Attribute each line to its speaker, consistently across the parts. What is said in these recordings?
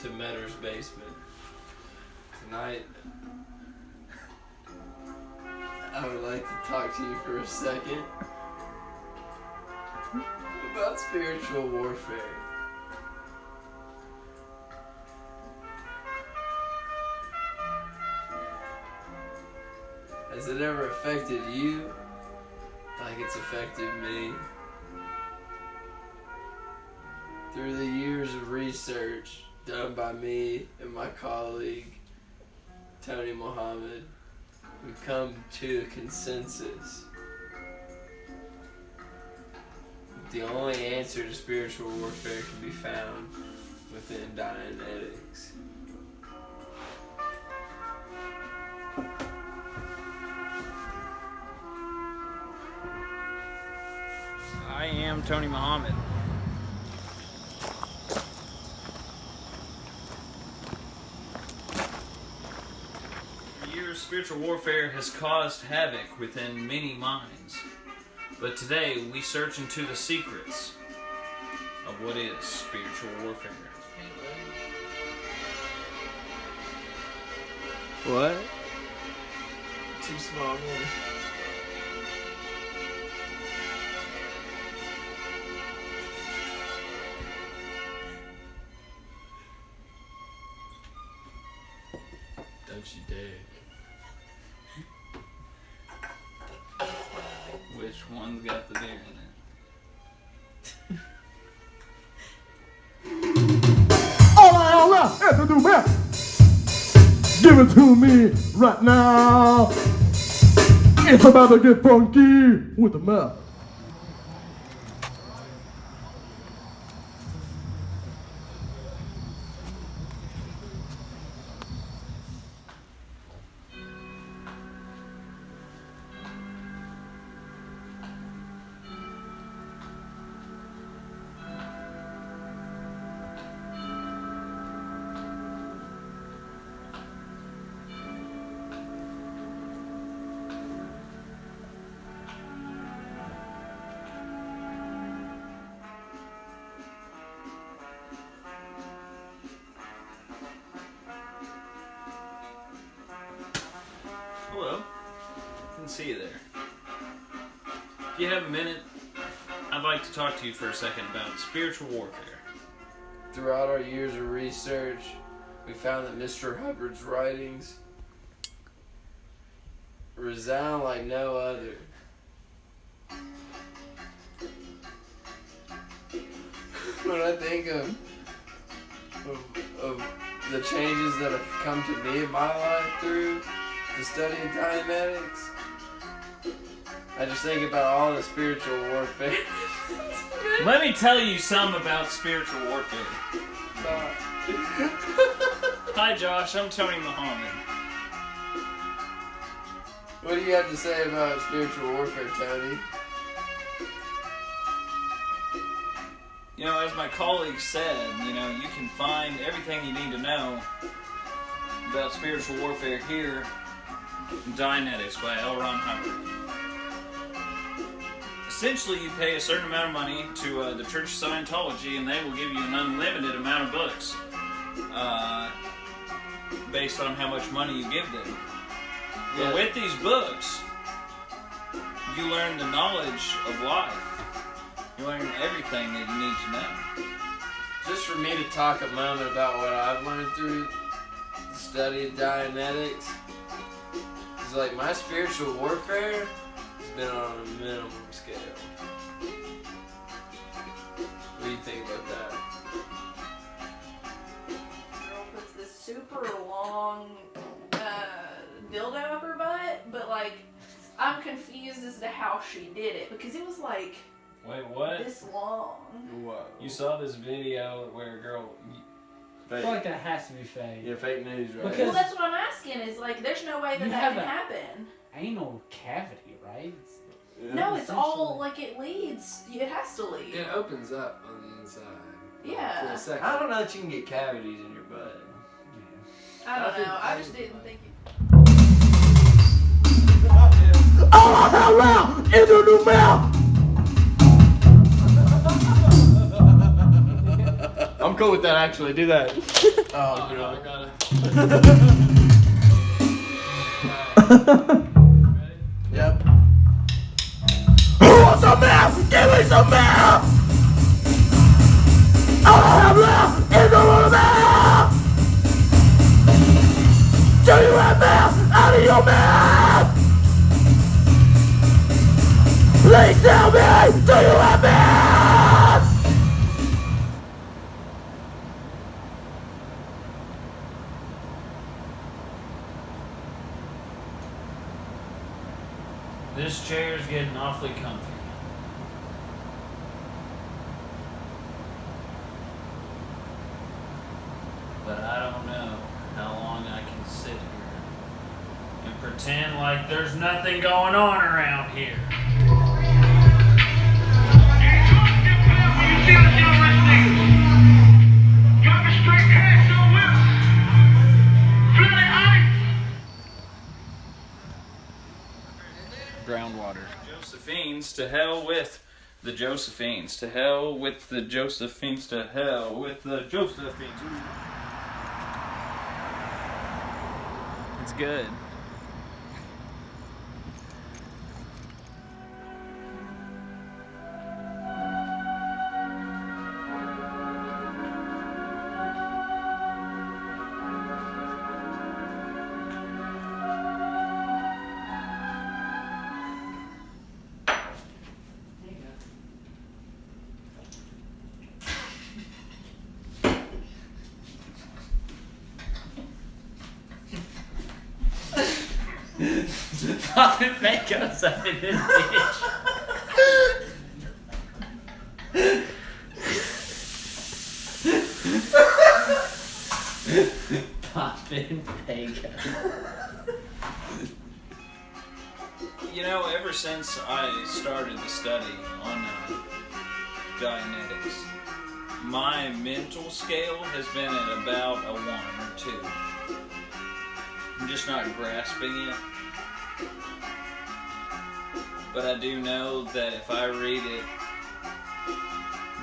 Speaker 1: to Metter's basement. Tonight, I would like to talk to you for a second about spiritual warfare. Has it ever affected you like it's affected me? Through the years of research done by me and my colleague, Tony Muhammad, we've come to a consensus. The only answer to spiritual warfare can be found within Dianetics.
Speaker 2: I am Tony Muhammad. For years, spiritual warfare has caused havoc within many minds. But today, we search into the secrets of what is spiritual warfare.
Speaker 1: What? Too small, man. Don't you dare.
Speaker 2: Which one's got the deer in it?
Speaker 3: All right, have to do that. Give it to me right now. It's about to get funky with the mouth.
Speaker 2: Hello. Didn't see you there. If you have a minute, I'd like to talk to you for a second about spiritual warfare.
Speaker 1: Throughout our years of research, we found that Mr. Hubbard's writings resound like no other. When I think of the changes that have come to me in my life through the study of Dianetics, I just think about all the spiritual warfare.
Speaker 2: Let me tell you something about spiritual warfare. Hi Josh, I'm Tony Muhammad.
Speaker 1: What do you have to say about spiritual warfare, Tony?
Speaker 2: You know, as my colleague said, you know, you can find everything you need to know about spiritual warfare here in Dianetics by L. Ron Hubbard. Essentially, you pay a certain amount of money to the Church of Scientology, and they will give you an unlimited amount of books based on how much money you give them. But with these books, you learn the knowledge of life. You learn everything that you need to know.
Speaker 1: Just for me to talk a moment about what I've learned through the study of Dianetics, is like my spiritual warfare has been on a minimum scale. What do you think about that?
Speaker 4: Girl puts this super long dildo up her butt, but like, I'm confused as to how she did it, because it was like
Speaker 2: Wait, what?
Speaker 4: this long.
Speaker 1: Whoa.
Speaker 2: You saw this video where a girl...
Speaker 5: I feel like that has to be fake.
Speaker 1: Yeah, fake news, right?
Speaker 5: Because-
Speaker 4: Well, that's what I'm asking, is like, there's no way that
Speaker 5: You
Speaker 4: that
Speaker 5: have
Speaker 4: can
Speaker 5: a-
Speaker 4: happen.
Speaker 5: Anal cavity, right?
Speaker 1: Yeah.
Speaker 4: No, it's all, like, it leads. It has to lead.
Speaker 6: It opens up on the inside.
Speaker 4: Yeah.
Speaker 6: For a second.
Speaker 1: I don't know that you can get cavities in your butt.
Speaker 4: I don't
Speaker 6: I think-
Speaker 4: know.
Speaker 6: I
Speaker 4: I just
Speaker 6: think-
Speaker 4: didn't think it.
Speaker 3: Oh, hell now! In the new mouth!
Speaker 1: I'm
Speaker 7: I'm cool with that, actually. Do that.
Speaker 6: Oh, no, I gotta.
Speaker 7: Yep. Who wants some milk? Give me some milk! All I have left is a little milk! Do you have milk out of your mouth? Please tell me, do you have milk?
Speaker 2: This chair's getting awfully comfy. But I don't know how long I can sit here and pretend like there's nothing going on around here.
Speaker 6: Groundwater.
Speaker 2: Josephines, to hell with the Josephines. To hell with the Josephines. To hell with the Josephines. It's good.
Speaker 5: Popping makeups up in this bitch. Popping makeup.
Speaker 2: You know, ever since I started the study on Dianetics, my mental scale has been at about a 1 or 2. I'm just not grasping it. But I do know that if I read it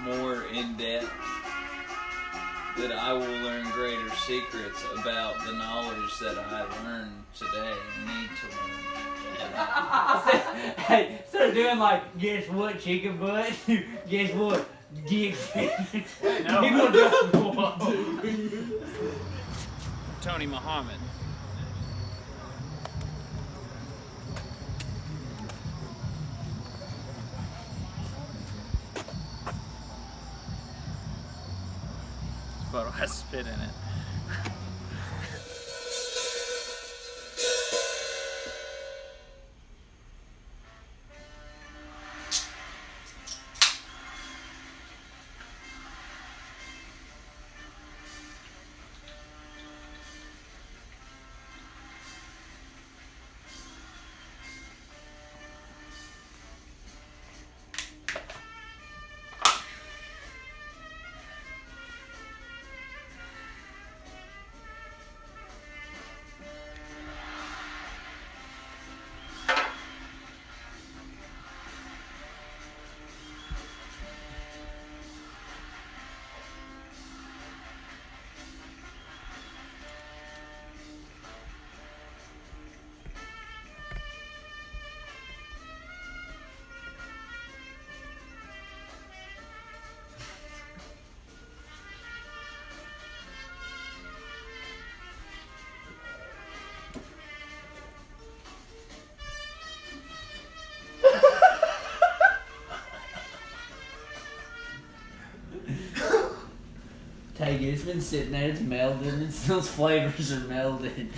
Speaker 2: more in depth, that I will learn greater secrets about the knowledge that I learned today and need to learn.
Speaker 5: Hey, instead of doing like, guess what, chicken butt? Guess what, dick fish?
Speaker 2: No.
Speaker 5: People do what?
Speaker 2: Tony Muhammad. But I spit in it.
Speaker 5: Take it, it's been sitting there, it's melded, and those flavors are melded.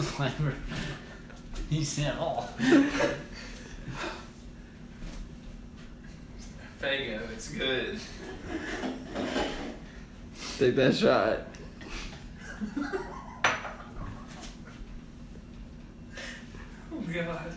Speaker 5: Flavor. He said, oh.
Speaker 2: Fago, it's good.
Speaker 7: Take that shot.
Speaker 2: Oh God.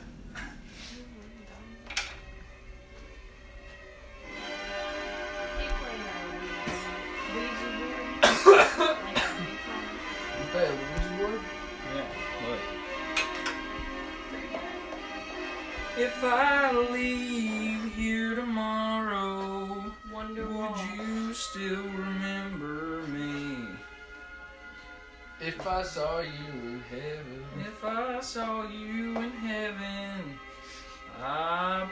Speaker 2: If I leave here you still remember me?
Speaker 1: If I saw you in heaven.
Speaker 2: If I saw you in heaven, I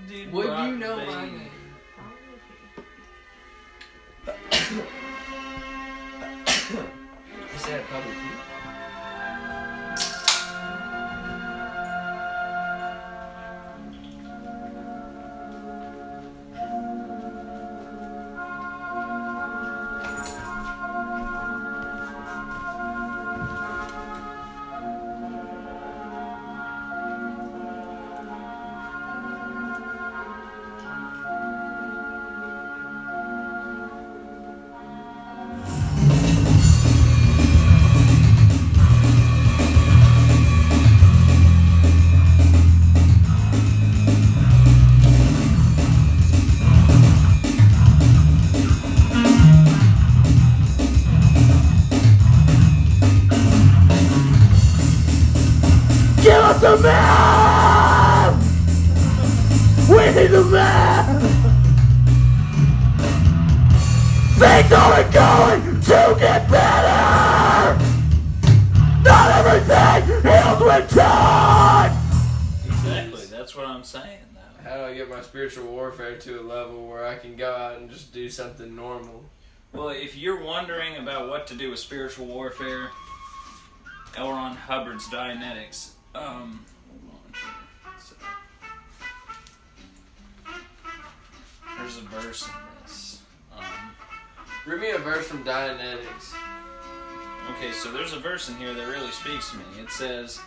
Speaker 2: did
Speaker 1: Would
Speaker 2: right,
Speaker 1: you know
Speaker 2: baby.
Speaker 1: my name? Is that probably you?
Speaker 3: Give us a map! We need a map! Things are going to get better! Not everything heals with time!
Speaker 2: Exactly, that's what I'm saying now.
Speaker 1: How do I get my spiritual warfare to a level where I can go out and just do something normal?
Speaker 2: Well, if you're wondering about what to do with spiritual warfare, L. Ron Hubbard's Dianetics, hold on here. So, there's a verse in this.
Speaker 1: Read me a verse from Dianetics.
Speaker 2: Okay, so there's a verse in here that really speaks to me. It says,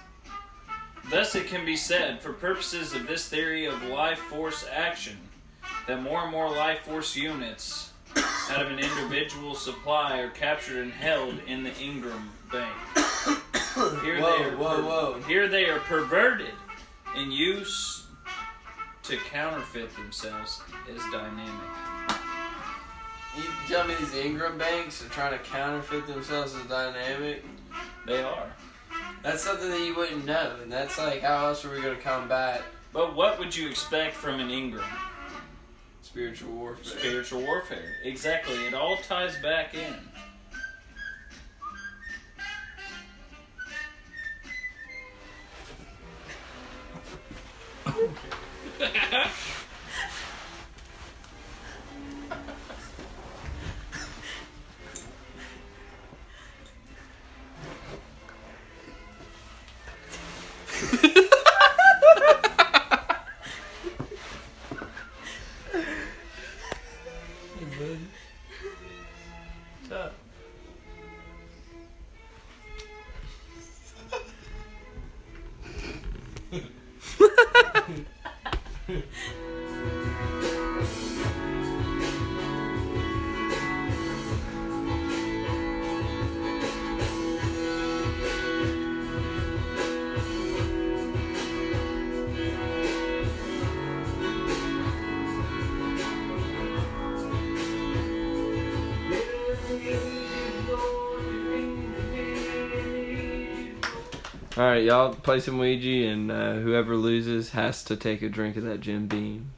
Speaker 2: "Thus it can be said, for purposes of this theory of life force action, that more and more life force units out of an individual supply are captured and held in the Ingram Bank. Here they are perverted in use to counterfeit themselves as dynamic."
Speaker 1: You tell me these Ingram banks are trying to counterfeit themselves as dynamic?
Speaker 2: They are.
Speaker 1: That's something that you wouldn't know, and that's like, how else are we going to combat
Speaker 2: But what would you expect from an Ingram?
Speaker 1: spiritual warfare?
Speaker 2: Spiritual warfare. Exactly. It all ties back in.
Speaker 1: What's up? Alright, y'all play some Ouija, and whoever loses has to take a drink of that Jim Beam.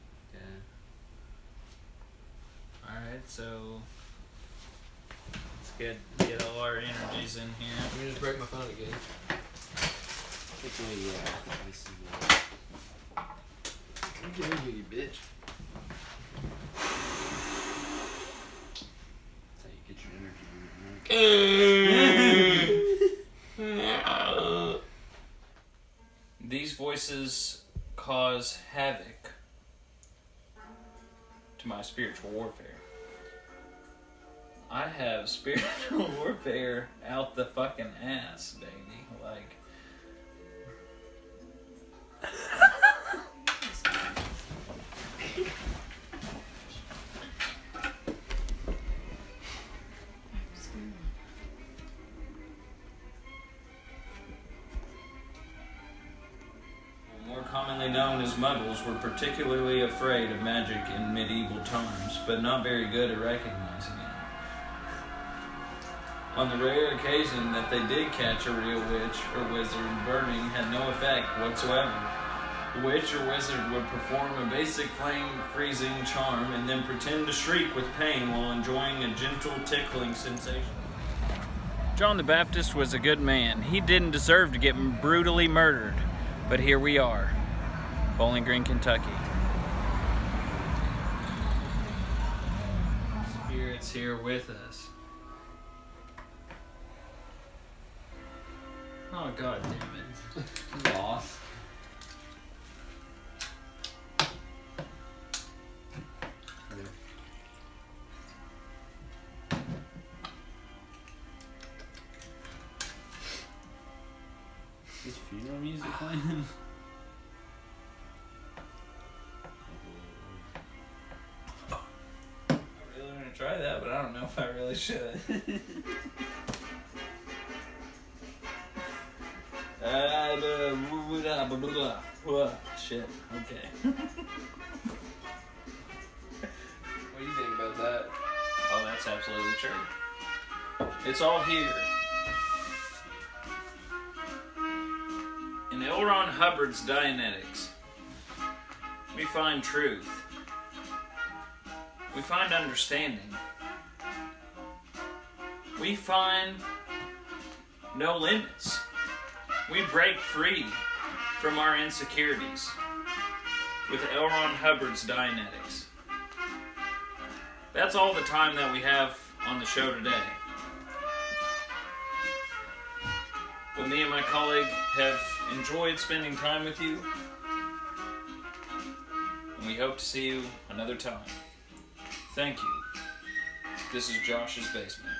Speaker 2: Alright, so let's get all our energies in here.
Speaker 1: Let me just break my phone again. Get in here, you bitch.
Speaker 5: That's how you get your energy.
Speaker 2: These voices cause havoc to my spiritual warfare. I have spiritual warfare out the fucking ass, baby. Like, more commonly known as muggles, were particularly afraid of magic in medieval times, but not very good at recognizing it. On the rare occasion that they did catch a real witch or wizard, burning had no effect whatsoever. The witch or wizard would perform a basic flame freezing charm and then pretend to shriek with pain while enjoying a gentle tickling sensation. John the Baptist was a good man. He didn't deserve to get brutally murdered, but here we are, Bowling Green, Kentucky. Spirit's here with us. Oh, God damn it.
Speaker 5: Lost. Is funeral music playing?
Speaker 2: I really want to try that, but I don't know if I really should. Shit. Okay.
Speaker 1: What do you think about that?
Speaker 2: Oh, that's absolutely true. It's all here. In L. Ron Hubbard's Dianetics, we find truth. We find understanding. We find no limits. We break free from our insecurities with L. Ron Hubbard's Dianetics. That's all the time that we have on the show today. But me and my colleague have enjoyed spending time with you, and we hope to see you another time. Thank you. This is Josh's Basement.